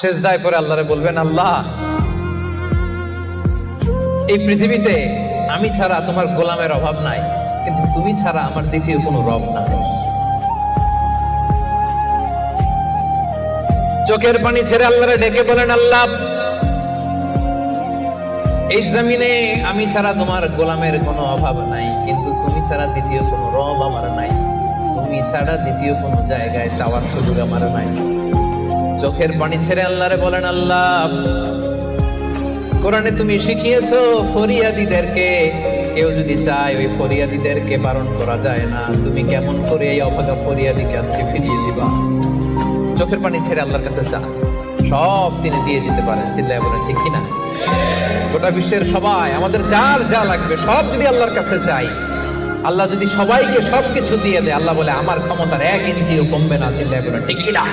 সিজদায় পড়ে আল্লাহরে বলবেন, আল্লাহ এই পৃথিবীতে আমি ছাড়া তোমার গোলামের অভাব নাই, কিন্তু তুমি ছাড়া আমার দ্বিতীয় কোনো রব নাই। চোখের পানি ছেড়ে আল্লাহরে ডেকে বলেন, আল্লাহ এই জমিনে আমি ছাড়া তোমার গোলামের কোনো অভাব নাই, কিন্তু তুমি ছাড়া দ্বিতীয় কোনো রব আমার নাই, তুমি ছাড়া দ্বিতীয় কোনো জায়গায় চাওয়ার সুযোগ আমার নাই। চোখের পানি ছেড়ে আল্লাহরে বলেন, আল্লাহ কোরআনে তুমি শিখিয়েছো ফরিয়াদীদেরকে কেউ যদি চায় ওই ফরিয়াদীদেরকে বারণ করা যায় না, তুমি কেমন করে এই অভাগা ফরিয়াদীকে আজকে ফিরিয়ে দিবা? চোখের পানি ছেড়ে আল্লাহর কাছে চা, সব তিনি দিয়ে দিতে পারেন। চিল্লায় বলেন ঠিক কিনা? গোটা বিশ্বের সবাই আমাদের যার যা লাগবে সব যদি আল্লাহর কাছে চাই, আল্লাহ যদি সবাইকে সবকিছু দিয়ে দেয়, আল্লাহ বলে আমার ক্ষমতার 1 ইঞ্চিও কমবে না। চিল্লায় বলেন ঠিক কিনা?